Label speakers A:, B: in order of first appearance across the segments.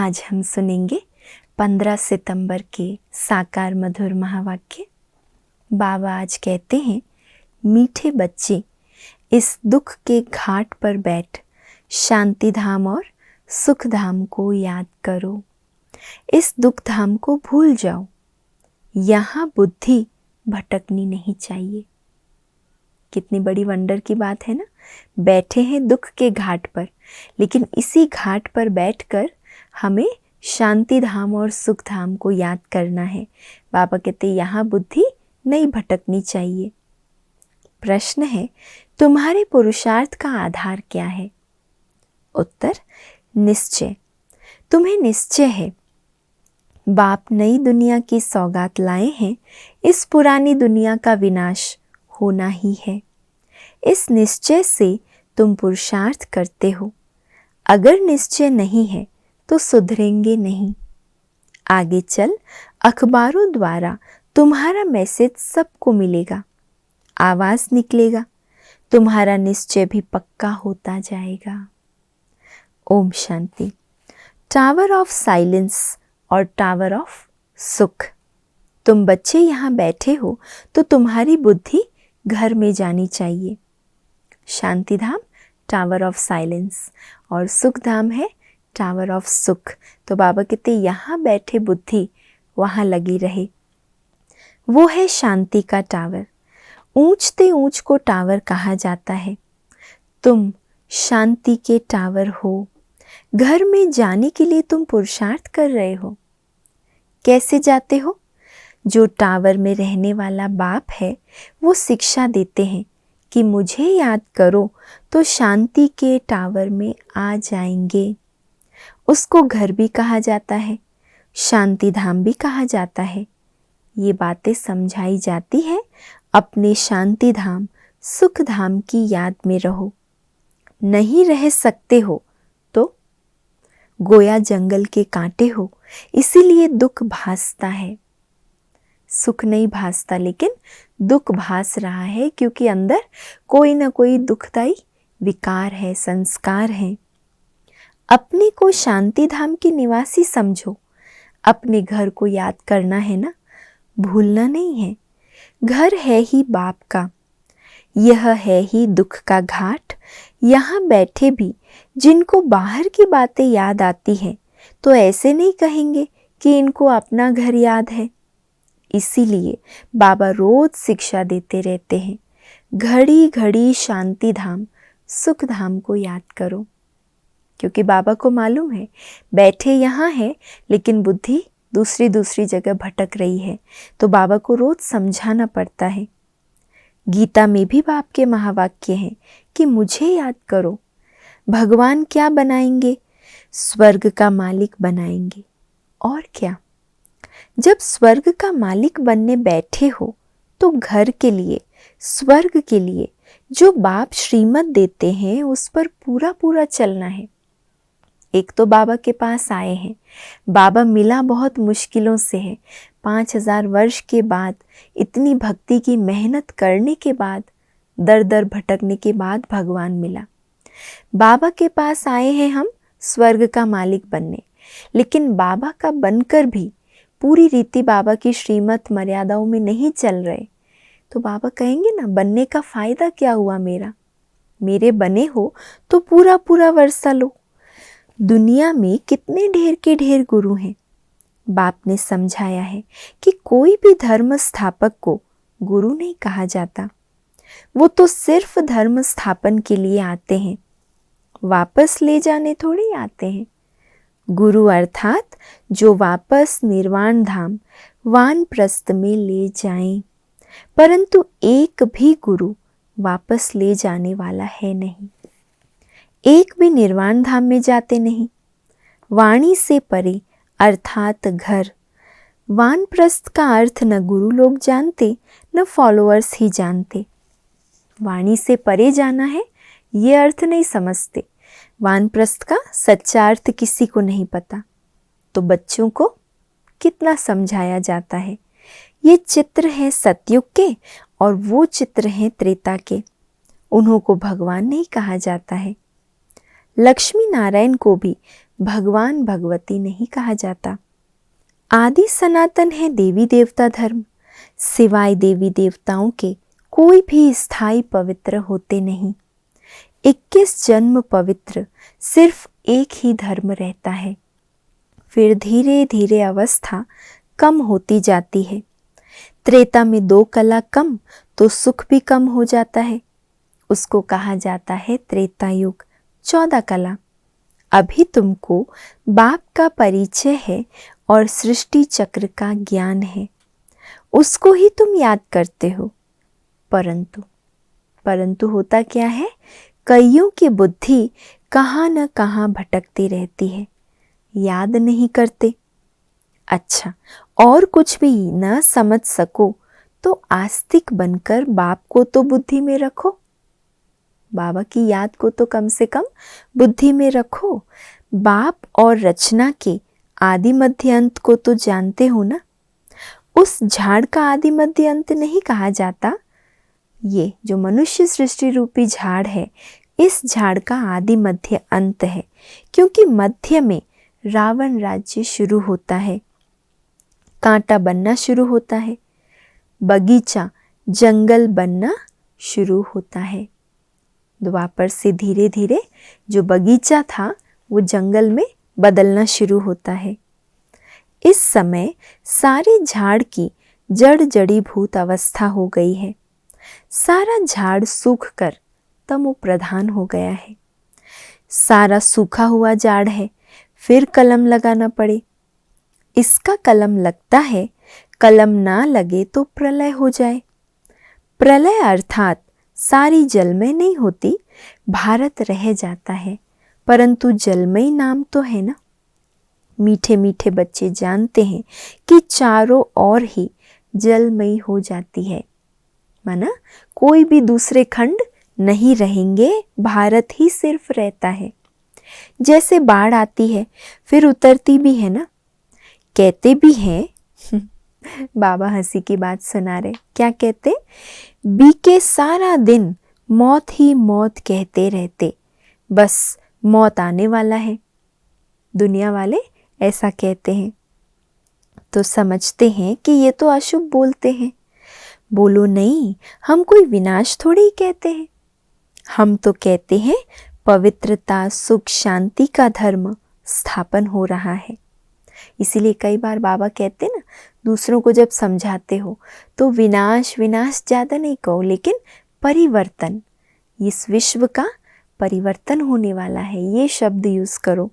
A: आज हम सुनेंगे 15 सितंबर के साकार मधुर महावाक्य। बाबा आज कहते हैं, मीठे बच्चे, इस दुख के घाट पर बैठ शांति धाम और सुख धाम को याद करो। इस दुख धाम को भूल जाओ, यहाँ बुद्धि भटकनी नहीं चाहिए। कितनी बड़ी वंडर की बात है ना। बैठे हैं दुख के घाट पर, लेकिन इसी घाट पर बैठकर हमें शांति धाम और सुख धाम को याद करना है। बाबा कहते यहाँ बुद्धि नहीं भटकनी चाहिए। प्रश्न है, तुम्हारे पुरुषार्थ का आधार क्या है? उत्तर, निश्चय। तुम्हें निश्चय है बाप नई दुनिया की सौगात लाए हैं, इस पुरानी दुनिया का विनाश होना ही है। इस निश्चय से तुम पुरुषार्थ करते हो। अगर निश्चय नहीं है तो सुधरेंगे नहीं। आगे चल अखबारों द्वारा तुम्हारा मैसेज सबको मिलेगा, आवाज निकलेगा, तुम्हारा निश्चय भी पक्का होता जाएगा। Om Shanti. Tower of silence और टावर ऑफ सुख। तुम बच्चे यहाँ बैठे हो तो तुम्हारी बुद्धि घर में जानी चाहिए। शांति धाम टावर ऑफ साइलेंस और सुख धाम है टावर ऑफ सुख। तो बाबा कहते यहाँ बैठे बुद्धि वहाँ लगी रहे। वो है शांति का टावर। ऊंचते ऊंच को टावर कहा जाता है। तुम शांति के टावर हो। घर में जाने के लिए तुम पुरुषार्थ कर रहे हो। कैसे जाते हो? जो टावर में रहने वाला बाप है वो शिक्षा देते हैं कि मुझे याद करो तो शांति के टावर में आ जाएंगे। उसको घर भी कहा जाता है, शांति धाम भी कहा जाता है। ये बातें समझाई जाती है। अपने शांति धाम सुख धाम की याद में रहो। नहीं रह सकते हो तो गोया जंगल के कांटे हो, इसीलिए दुख भासता है। सुख नहीं भासता, लेकिन दुख भास रहा है, क्योंकि अंदर कोई ना कोई दुखदाई विकार है, संस्कार है। अपने को शांति धाम के निवासी समझो। अपने घर को याद करना है ना, भूलना नहीं है। घर है ही बाप का, यह है ही दुख का घाट। यहाँ बैठे भी जिनको बाहर की बातें याद आती हैं तो ऐसे नहीं कहेंगे कि इनको अपना घर याद है। इसीलिए बाबा रोज शिक्षा देते रहते हैं, घड़ी घड़ी शांति धाम सुख धाम को याद करो। क्योंकि बाबा को मालूम है बैठे यहाँ है लेकिन बुद्धि दूसरी जगह भटक रही है, तो बाबा को रोज समझाना पड़ता है। गीता में भी बाप के महावाक्य हैं कि मुझे याद करो। भगवान क्या बनाएंगे? स्वर्ग का मालिक बनाएंगे। और क्या? जब स्वर्ग का मालिक बनने बैठे हो तो घर के लिए, स्वर्ग के लिए जो बाप श्रीमत देते हैं उस पर पूरा पूरा चलना है। एक तो बाबा के पास आए हैं, बाबा मिला बहुत मुश्किलों से है। 5000 वर्ष के बाद, इतनी भक्ति की मेहनत करने के बाद, दर दर भटकने के बाद भगवान मिला। बाबा के पास आए हैं हम स्वर्ग का मालिक बनने, लेकिन बाबा का बनकर भी पूरी रीति बाबा की श्रीमत मर्यादाओं में नहीं चल रहे, तो बाबा कहेंगे ना, बनने का फायदा क्या हुआ मेरा? मेरे बने हो तो पूरा पूरा वर्षा लो। दुनिया में कितने ढेर के ढेर गुरु हैं। बाप ने समझाया है कि कोई भी धर्म स्थापक को गुरु नहीं कहा जाता। वो तो सिर्फ धर्म स्थापन के लिए आते हैं, वापस ले जाने थोड़ी आते हैं। गुरु अर्थात जो वापस निर्वाण धाम वानप्रस्थ में ले जाएं। परंतु एक भी गुरु वापस ले जाने वाला है नहीं। एक भी निर्वाण धाम में जाते नहीं। वाणी से परे अर्थात घर। वानप्रस्थ का अर्थ न गुरु लोग जानते न फॉलोअर्स ही जानते। वाणी से परे जाना है ये अर्थ नहीं समझते। वानप्रस्थ का सच्चा अर्थ किसी को नहीं पता। तो बच्चों को कितना समझाया जाता है। ये चित्र हैं सतयुग के और वो चित्र हैं त्रेता के। उन्हों को भगवान नहीं कहा जाता है। लक्ष्मी नारायण को भी भगवान भगवती नहीं कहा जाता। आदि सनातन है देवी देवता धर्म, सिवाय देवी देवताओं के कोई भी स्थायी पवित्र होते नहीं। 21 जन्म पवित्र सिर्फ एक ही धर्म रहता है, फिर धीरे धीरे अवस्था कम होती जाती है। त्रेता में 2 कला कम तो सुख भी कम हो जाता है, उसको कहा जाता है त्रेता युग, 14 कला। अभी तुमको बाप का परिचय है और सृष्टि चक्र का ज्ञान है, उसको ही तुम याद करते हो। परंतु होता क्या है, कईयों की बुद्धि कहाँ न कहाँ भटकती रहती है, याद नहीं करते। अच्छा, और कुछ भी न समझ सको तो आस्तिक बनकर बाप को तो बुद्धि में रखो, बाबा की याद को तो कम से कम बुद्धि में रखो। बाप और रचना के आदि मध्य अंत को तो जानते हो ना। उस झाड़ का आदि मध्य अंत नहीं कहा जाता। ये जो मनुष्य सृष्टि रूपी झाड़ है, इस झाड़ का आदि मध्य अंत है, क्योंकि मध्य में रावण राज्य शुरू होता है, कांटा बनना शुरू होता है, बगीचा जंगल बनना शुरू होता है। द्वापर से धीरे धीरे जो बगीचा था वो जंगल में बदलना शुरू होता है। इस समय सारे झाड़ की जड़ जड़ीभूत अवस्था हो गई है, सारा झाड़ सूख कर तमो प्रधान हो गया है। सारा सूखा हुआ झाड़ है, फिर कलम लगाना पड़े, इसका कलम लगता है, कलम ना लगे तो प्रलय हो जाए। प्रलय अर्थात सारी जलमय नहीं होती, भारत रह जाता है, परंतु जलमय नाम तो है ना। मीठे मीठे बच्चे जानते हैं कि चारों ओर ही जलमयी हो जाती है, माना कोई भी दूसरे खंड नहीं रहेंगे, भारत ही सिर्फ रहता है। जैसे बाढ़ आती है फिर उतरती भी है ना। कहते भी हैं बाबा हंसी की बात सुना रहे, क्या कहते, बीके सारा दिन मौत ही मौत कहते रहते, बस मौत आने वाला है। दुनिया वाले ऐसा कहते हैं, तो समझते हैं कि ये तो अशुभ बोलते हैं। बोलो नहीं, हम कोई विनाश थोड़ी ही कहते हैं, हम तो कहते हैं पवित्रता सुख शांति का धर्म स्थापन हो रहा है। इसीलिए कई बार बाबा कहते ना, दूसरों को जब समझाते हो तो विनाश विनाश ज़्यादा नहीं कहो, लेकिन परिवर्तन, इस विश्व का परिवर्तन होने वाला है, ये शब्द यूज़ करो।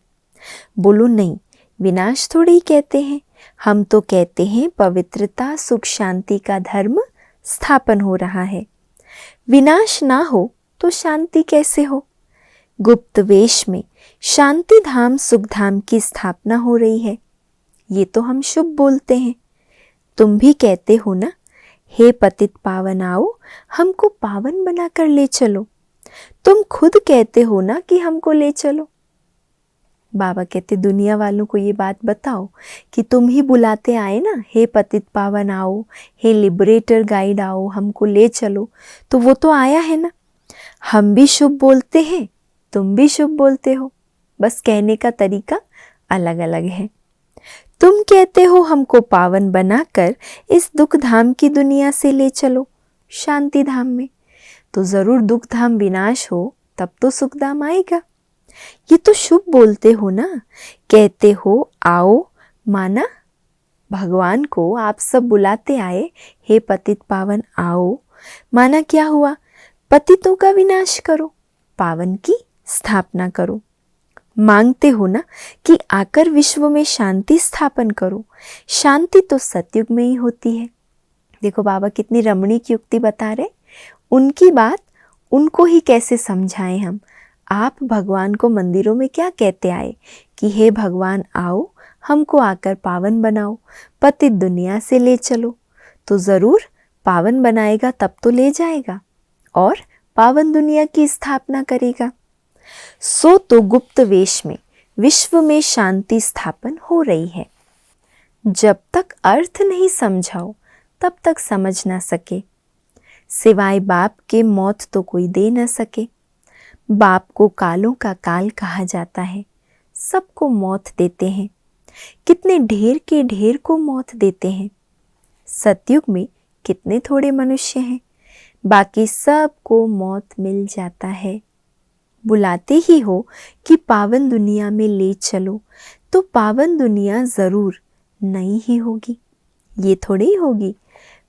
A: बोलो नहीं, विनाश थोड़ी ही कहते हैं, हम तो कहते हैं पवित्रता सुख शांति का धर्म स्थापन हो रहा है। विनाश ना हो तो शांति कैसे हो। गुप्त वेश में शांति धाम सुख धाम की स्थापना हो रही है, ये तो हम शुभ बोलते हैं। तुम भी कहते हो ना, हे पतित पावन आओ, हमको पावन बना कर ले चलो। तुम खुद कहते हो ना कि हमको ले चलो। बाबा कहते दुनिया वालों को ये बात बताओ कि तुम ही बुलाते आए ना, हे पतित पावन आओ, हे लिबरेटर गाइड आओ, हमको ले चलो, तो वो तो आया है ना। हम भी शुभ बोलते हैं, तुम भी शुभ बोलते हो, बस कहने का तरीका अलग अलग है। तुम कहते हो हमको पावन बनाकर इस दुख धाम की दुनिया से ले चलो शांति धाम में, तो ज़रूर दुख धाम विनाश हो तब तो सुख धाम आएगा। ये तो शुभ बोलते हो ना, कहते हो आओ, माना भगवान को आप सब बुलाते आए, हे पतित पावन आओ, माना क्या हुआ, पतितों का विनाश करो, पावन की स्थापना करो। मांगते हो ना कि आकर विश्व में शांति स्थापन करो, शांति तो सतयुग में ही होती है। देखो बाबा कितनी रमणीक युक्ति बता रहे, उनकी बात उनको ही कैसे समझाएं हम। आप भगवान को मंदिरों में क्या कहते आए कि हे भगवान आओ, हमको आकर पावन बनाओ, पतित दुनिया से ले चलो, तो ज़रूर पावन बनाएगा तब तो ले जाएगा और पावन दुनिया की स्थापना करेगा। सो तो गुप्त वेश में विश्व में शांति स्थापन हो रही है। जब तक अर्थ नहीं समझाओ तब तक समझ ना सके। सिवाय बाप के मौत तो कोई दे न सके। बाप को कालों का काल कहा जाता है, सबको मौत देते हैं, कितने ढेर के ढेर को मौत देते हैं। सतयुग में कितने थोड़े मनुष्य हैं, बाकी सबको मौत मिल जाता है। बुलाते ही हो कि पावन दुनिया में ले चलो, तो पावन दुनिया ज़रूर नई ही होगी, ये थोड़ी ही होगी।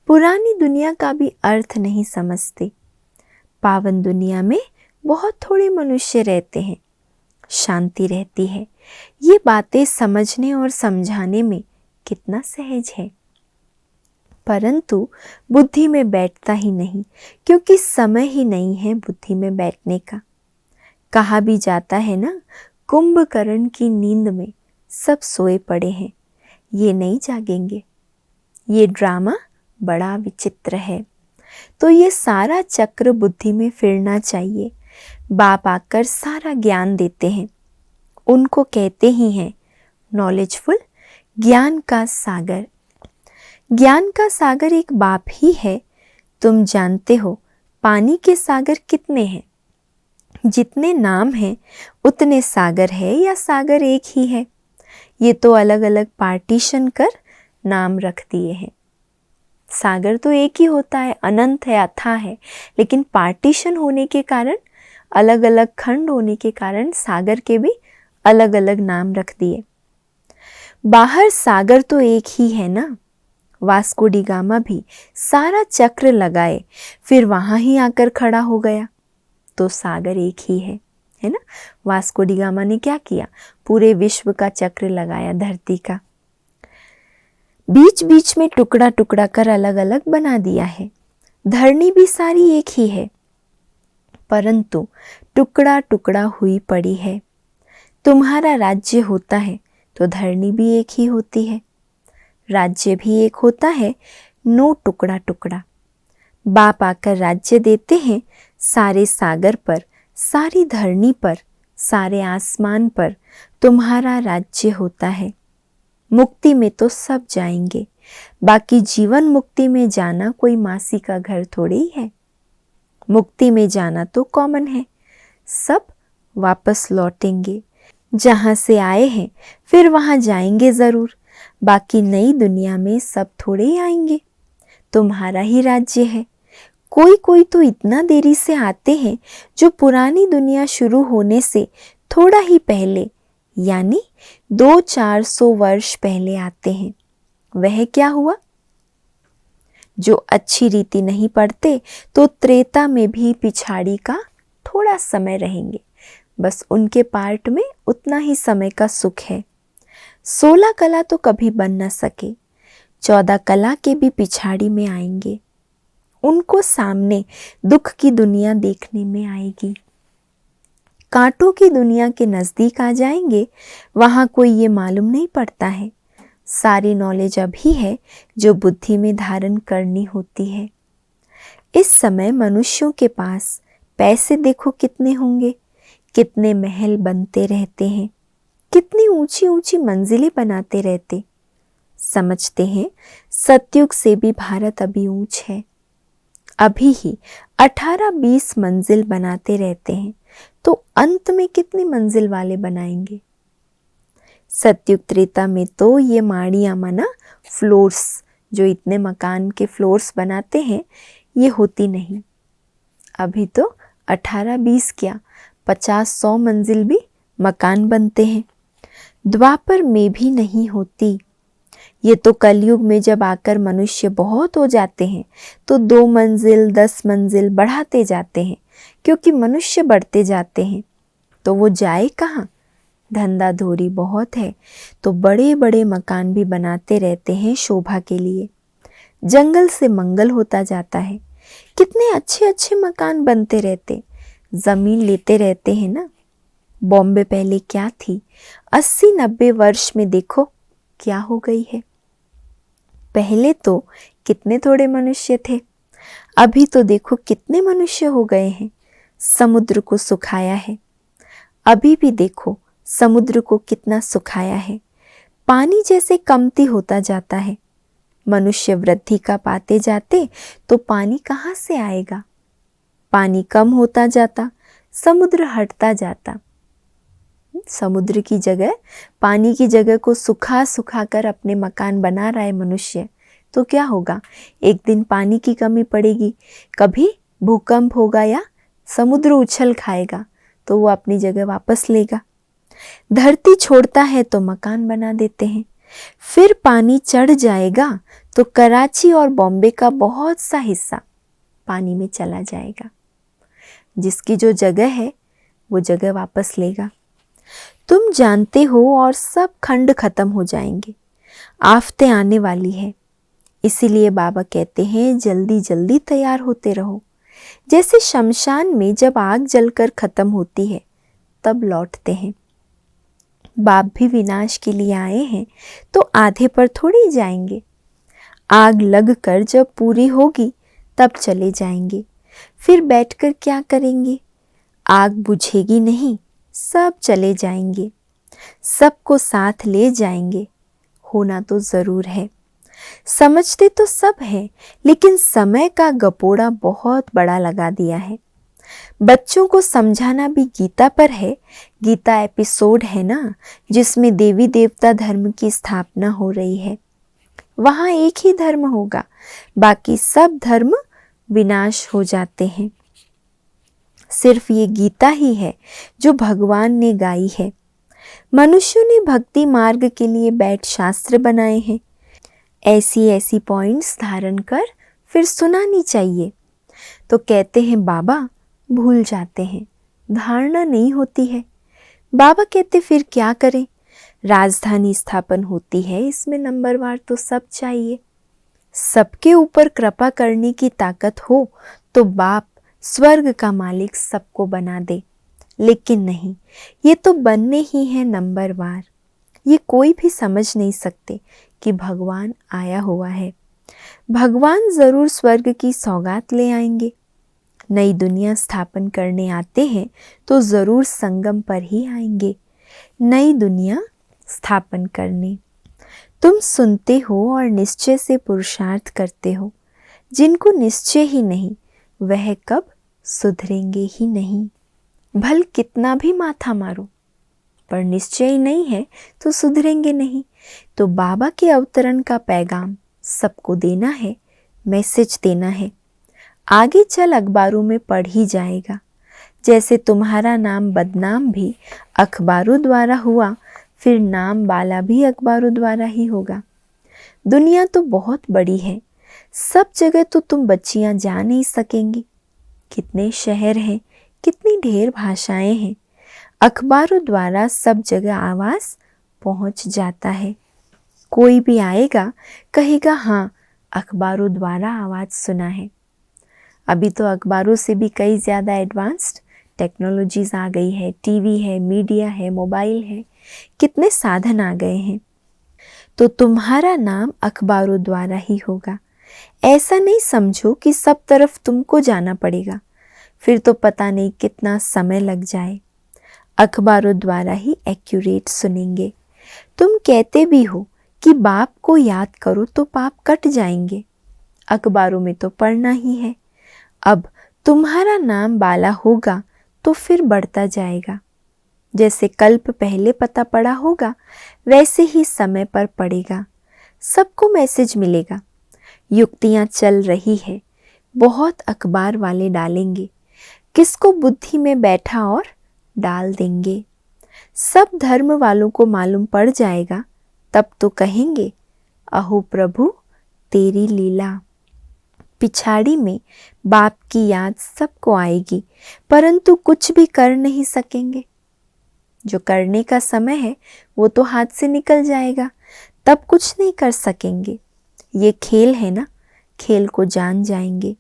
A: पुरानी दुनिया का भी अर्थ नहीं समझते। पावन दुनिया में बहुत थोड़े मनुष्य रहते हैं, शांति रहती है। ये बातें समझने और समझाने में कितना सहज है, परंतु बुद्धि में बैठता ही नहीं, क्योंकि समय ही नहीं है बुद्धि में बैठने का। कहा भी जाता है ना, कुंभकर्ण की नींद में सब सोए पड़े हैं, ये नहीं जागेंगे। ये ड्रामा बड़ा विचित्र है। तो ये सारा चक्र बुद्धि में फिरना चाहिए। बाप आकर सारा ज्ञान देते हैं, उनको कहते ही हैं नॉलेजफुल, ज्ञान का सागर। ज्ञान का सागर एक बाप ही है। तुम जानते हो पानी के सागर कितने हैं? जितने नाम हैं उतने सागर है, या सागर एक ही है? ये तो अलग अलग पार्टीशन कर नाम रख दिए हैं। सागर तो एक ही होता है, अनंत है, अथाह है, लेकिन पार्टीशन होने के कारण, अलग अलग खंड होने के कारण सागर के भी अलग अलग नाम रख दिए। बाहर सागर तो एक ही है ना। वास्को डी गामा भी सारा चक्र लगाए, फिर वहां ही आकर खड़ा हो गया, तो सागर एक ही है ना। वास्को डी गामा ने क्या किया? पूरे विश्व का चक्र लगाया धरती का, बीच बीच में टुकड़ा टुकड़ा कर अलग अलग बना दिया है। धरनी भी सारी एक ही है, परंतु टुकड़ा टुकड़ा हुई पड़ी है। तुम्हारा राज्य होता है तो धरनी भी एक ही होती है, राज्य भी एक होता है, नो टुकड़ा टुकड़ा। बाप आकर राज्य देते हैं सारे सागर पर, सारी धरनी पर, सारे आसमान पर तुम्हारा राज्य होता है। मुक्ति में तो सब जाएंगे, बाकी जीवन मुक्ति में जाना कोई मासी का घर थोड़ी ही है। मुक्ति में जाना तो कॉमन है, सब वापस लौटेंगे, जहाँ से आए हैं फिर वहाँ जाएंगे ज़रूर। बाकी नई दुनिया में सब थोड़े ही आएंगे, तुम्हारा ही राज्य है। कोई कोई तो इतना देरी से आते हैं जो पुरानी दुनिया शुरू होने से थोड़ा ही पहले, यानी 200-400 वर्ष पहले आते हैं। वह क्या हुआ? जो अच्छी रीति नहीं पढ़ते तो त्रेता में भी पिछाड़ी का थोड़ा समय रहेंगे, बस उनके पार्ट में उतना ही समय का सुख है। 16 कला तो कभी बन न सके, 14 कला के भी पिछाड़ी में आएंगे, उनको सामने दुख की दुनिया देखने में आएगी। कांटों की दुनिया के नज़दीक आ जाएंगे, वहाँ कोई ये मालूम नहीं पड़ता है। सारी नॉलेज अभी है जो बुद्धि में धारण करनी होती है। इस समय मनुष्यों के पास पैसे देखो कितने होंगे, कितने महल बनते रहते हैं, कितनी ऊंची ऊंची मंजिलें बनाते रहते। समझते हैं सतयुग से भी भारत अभी ऊंच है, अभी ही 18-20 मंजिल बनाते रहते हैं, तो अंत में कितनी मंजिल वाले बनाएंगे? सतयुग त्रेता में तो ये माड़ियाँ माना फ्लोर्स, जो इतने मकान के फ्लोर्स बनाते हैं, ये होती नहीं। अभी तो 18-20 क्या 50-100 मंजिल भी मकान बनते हैं। द्वापर में भी नहीं होती। ये तो कलयुग में जब आकर मनुष्य बहुत हो जाते हैं तो 2 मंजिल 10 मंजिल बढ़ाते जाते हैं, क्योंकि मनुष्य बढ़ते जाते हैं। तो वो जाए कहाँ? धंधा धोरी बहुत है तो बड़े बड़े मकान भी बनाते रहते हैं शोभा के लिए। जंगल से मंगल होता जाता है, कितने अच्छे अच्छे मकान बनते रहते, जमीन लेते रहते हैं ना। बॉम्बे पहले क्या थी, 80-90 वर्ष में देखो क्या हो गई है। पहले तो कितने थोड़े मनुष्य थे, अभी तो देखो कितने मनुष्य हो गए हैं। समुद्र को सुखाया है, अभी भी देखो समुद्र को कितना सुखाया है। पानी जैसे कमती होता जाता है, मनुष्य वृद्धि का पाते जाते तो पानी कहाँ से आएगा? पानी कम होता जाता, समुद्र हटता जाता। समुद्र की जगह, पानी की जगह को सुखा सुखा कर अपने मकान बना रहा है मनुष्य, तो क्या होगा? एक दिन पानी की कमी पड़ेगी, कभी भूकंप होगा या समुद्र उछल खाएगा, तो वो अपनी जगह वापस लेगा। धरती छोड़ता है तो मकान बना देते हैं, फिर पानी चढ़ जाएगा तो कराची और बॉम्बे का बहुत सा हिस्सा पानी में चला जाएगा। जिसकी जो जगह है वो जगह वापस लेगा। तुम जानते हो, और सब खंड खत्म हो जाएंगे, आफतें आने वाली है। इसीलिए बाबा कहते हैं जल्दी जल्दी तैयार होते रहो। जैसे शमशान में जब आग जलकर खत्म होती है तब लौटते हैं। बाप भी विनाश के लिए आए हैं तो आधे पर थोड़ी जाएंगे। आग लगकर जब पूरी होगी तब चले जाएंगे। फिर बैठकर क्या करेंगे? आग बुझेगी नहीं, सब चले जाएंगे, सबको साथ ले जाएंगे। होना तो ज़रूर है। समझते तो सब हैं, लेकिन समय का गपोड़ा बहुत बड़ा लगा दिया है। बच्चों को समझाना भी गीता पर है। गीता एपिसोड है ना, जिसमें देवी देवता धर्म की स्थापना हो रही है। वहाँ एक ही धर्म होगा, बाकी सब धर्म विनाश हो जाते हैं। सिर्फ ये गीता ही है जो भगवान ने गाई है। मनुष्यों ने भक्ति मार्ग के लिए बैठ शास्त्र बनाए हैं। ऐसी ऐसी पॉइंट्स धारण कर फिर सुनानी चाहिए। तो कहते हैं बाबा भूल जाते हैं, धारणा नहीं होती है। बाबा कहते फिर क्या करें? राजधानी स्थापन होती है, इसमें नंबरवार तो सब चाहिए। सबके ऊपर कृपा करने की ताकत हो तो बाप स्वर्ग का मालिक सबको बना दे, लेकिन नहीं, ये तो बनने ही है नंबरवार। ये कोई भी समझ नहीं सकते कि भगवान आया हुआ है। भगवान ज़रूर स्वर्ग की सौगात ले आएंगे। नई दुनिया स्थापन करने आते हैं तो ज़रूर संगम पर ही आएंगे, नई दुनिया स्थापन करने। तुम सुनते हो और निश्चय से पुरुषार्थ करते हो। जिनको निश्चय ही नहीं वह कब सुधरेंगे ही नहीं। भल कितना भी माथा मारो, पर निश्चय ही नहीं है तो सुधरेंगे नहीं। तो बाबा के अवतरण का पैगाम सबको देना है, मैसेज देना है। आगे चल अखबारों में पढ़ ही जाएगा। जैसे तुम्हारा नाम बदनाम भी अखबारों द्वारा हुआ, फिर नाम वाला भी अखबारों द्वारा ही होगा। दुनिया तो बहुत बड़ी है, सब जगह तो तुम बच्चियां जा नहीं सकेंगी। कितने शहर हैं, कितनी ढेर भाषाएं हैं। अखबारों द्वारा सब जगह आवाज़ पहुंच जाता है। कोई भी आएगा कहेगा हाँ अखबारों द्वारा आवाज़ सुना है। अभी तो अखबारों से भी कई ज़्यादा एडवांस्ड टेक्नोलॉजीज़ आ गई है। टीवी है, मीडिया है, मोबाइल है, कितने साधन आ गए हैं। तो तुम्हारा नाम अखबारों द्वारा ही होगा। ऐसा नहीं समझो कि सब तरफ तुमको जाना पड़ेगा, फिर तो पता नहीं कितना समय लग जाए। अखबारों द्वारा ही एक्यूरेट सुनेंगे। तुम कहते भी हो कि बाप को याद करो तो पाप कट जाएंगे, अखबारों में तो पढ़ना ही है। अब तुम्हारा नाम बाला होगा तो फिर बढ़ता जाएगा। जैसे कल्प पहले पता पड़ा होगा वैसे ही समय पर पड़ेगा। सबको मैसेज मिलेगा। युक्तियाँ चल रही है, बहुत अखबार वाले डालेंगे, किसको बुद्धि में बैठा और डाल देंगे। सब धर्म वालों को मालूम पड़ जाएगा, तब तो कहेंगे अहो प्रभु तेरी लीला। पिछाड़ी में बाप की याद सबको आएगी, परंतु कुछ भी कर नहीं सकेंगे। जो करने का समय है वो तो हाथ से निकल जाएगा, तब कुछ नहीं कर सकेंगे। ये खेल है ना, खेल को जान जाएंगे।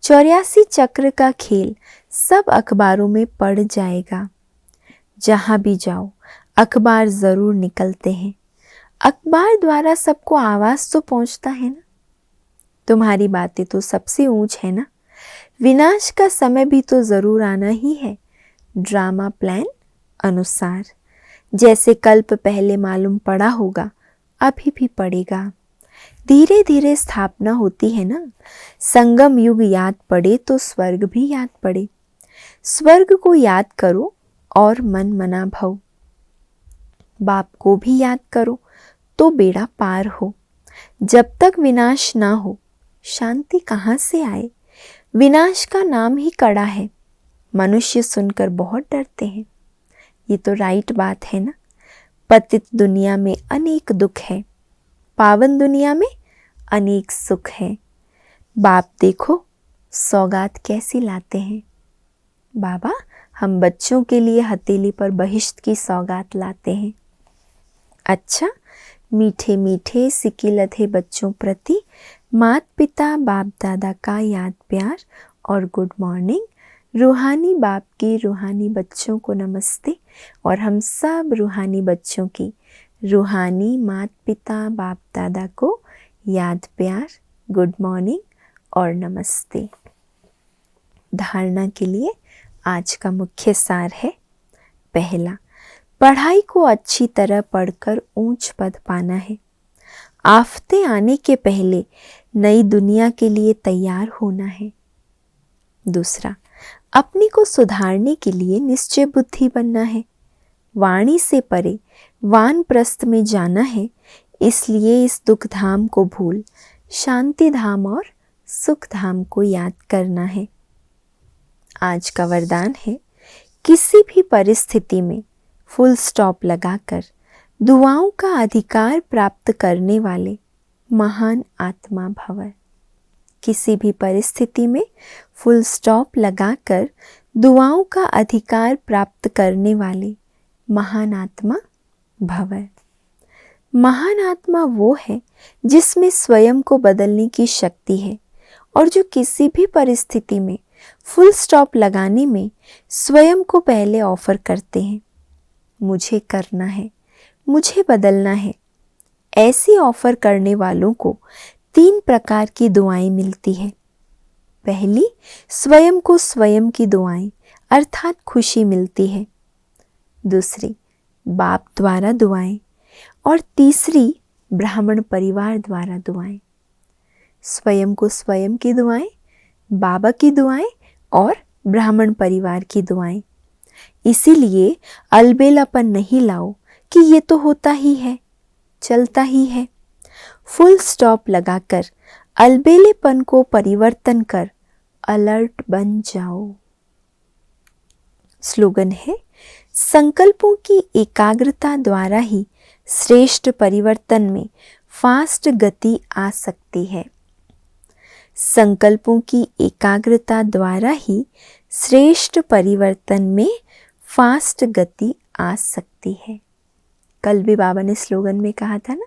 A: 84 चक्र का खेल सब अखबारों में पड़ जाएगा। जहाँ भी जाओ अखबार ज़रूर निकलते हैं। अखबार द्वारा सबको आवाज़ तो पहुँचता है ना। तुम्हारी बातें तो सबसे ऊंच है ना। विनाश का समय भी तो ज़रूर आना ही है, ड्रामा प्लान अनुसार। जैसे कल्प पहले मालूम पड़ा होगा अभी भी पड़ेगा। धीरे धीरे स्थापना होती है ना। संगम युग याद पड़े तो स्वर्ग भी याद पड़े। स्वर्ग को याद करो और मन मना भव। बाप को भी याद करो तो बेड़ा पार हो। जब तक विनाश ना हो शांति कहाँ से आए। विनाश का नाम ही कड़ा है। मनुष्य सुनकर बहुत डरते हैं। ये तो राइट बात है ना। पतित दुनिया में अनेक दुख है, पावन दुनिया में अनेक सुख है। बाप देखो सौगात कैसी लाते हैं। बाबा हम बच्चों के लिए हथेली पर बहिश्त की सौगात लाते हैं। अच्छा, मीठे मीठे सिक्के लधे बच्चों प्रति माता पिता बाप दादा का याद प्यार और गुड मॉर्निंग। रूहानी बाप की रूहानी बच्चों को नमस्ते और हम सब रूहानी बच्चों की रूहानी माता पिता बाप दादा को याद प्यार, गुड मॉर्निंग और नमस्ते। धारणा के लिए आज का मुख्य सार है। पहला, पढ़ाई को अच्छी तरह पढ़कर ऊंच पद पाना है। आफतें आने के पहले नई दुनिया के लिए तैयार होना है। दूसरा, अपने को सुधारने के लिए निश्चय बुद्धि बनना है। वाणी से परे वानप्रस्थ में जाना है। इसलिए इस दुख धाम को भूल शांति धाम और सुख धाम को याद करना है। आज का वरदान है, किसी भी परिस्थिति में फुल स्टॉप लगाकर दुआओं का अधिकार प्राप्त करने वाले महान आत्मा भव। किसी भी परिस्थिति में फुल स्टॉप लगाकर दुआओं का अधिकार प्राप्त करने वाले महान आत्मा भव। महान आत्मा वो है जिसमें स्वयं को बदलने की शक्ति है और जो किसी भी परिस्थिति में फुल स्टॉप लगाने में स्वयं को पहले ऑफर करते हैं। मुझे करना है, मुझे बदलना है। ऐसी ऑफर करने वालों को 3 प्रकार की दुआएं मिलती है। पहली, स्वयं को स्वयं की दुआएं अर्थात खुशी मिलती है। दूसरी, बाप द्वारा दुआएं और तीसरी, ब्राह्मण परिवार द्वारा दुआएं। स्वयं को स्वयं की दुआएं, बाबा की दुआएं और ब्राह्मण परिवार की दुआएं। इसीलिए अलबेलापन नहीं लाओ कि ये तो होता ही है, चलता ही है। फुल स्टॉप लगाकर अलबेलेपन को परिवर्तन कर अलर्ट बन जाओ। स्लोगन है, संकल्पों की एकाग्रता द्वारा ही श्रेष्ठ परिवर्तन में फास्ट गति आ सकती है। संकल्पों की एकाग्रता द्वारा ही श्रेष्ठ परिवर्तन में फास्ट गति आ सकती है। कल भी बाबा ने स्लोगन में कहा था ना,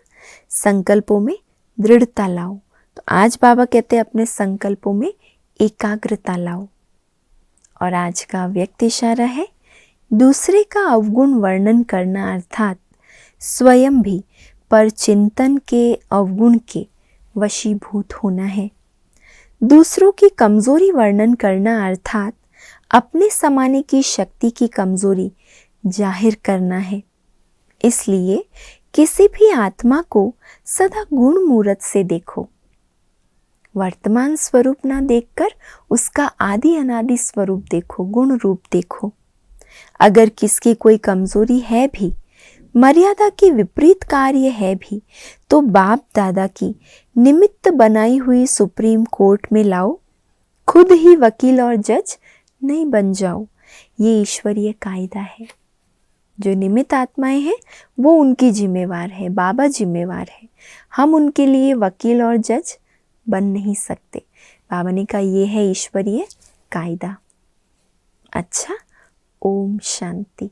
A: संकल्पों में दृढ़ता लाओ। तो आज बाबा कहते हैं अपने संकल्पों में एकाग्रता लाओ। और आज का व्यक्त इशारा है, दूसरे का अवगुण वर्णन करना अर्थात स्वयं भी पर चिंतन के अवगुण के वशीभूत होना है। दूसरों की कमजोरी वर्णन करना अर्थात अपने समाने की शक्ति की कमजोरी जाहिर करना है। इसलिए किसी भी आत्मा को सदा गुण मूरत से देखो। वर्तमान स्वरूप ना देखकर उसका आदि अनादि स्वरूप देखो, गुण रूप देखो। अगर किसकी कोई कमजोरी है भी, मर्यादा के विपरीत कार्य है भी, तो बाप दादा की निमित्त बनाई हुई सुप्रीम कोर्ट में लाओ। खुद ही वकील और जज नहीं बन जाओ। ये ईश्वरीय कायदा है। जो निमित्त आत्माएं हैं वो उनकी जिम्मेवार है, बाबा जिम्मेवार है। हम उनके लिए वकील और जज बन नहीं सकते। बाबा ने कहा ये है ईश्वरीय कायदा। अच्छा, ओम शांति।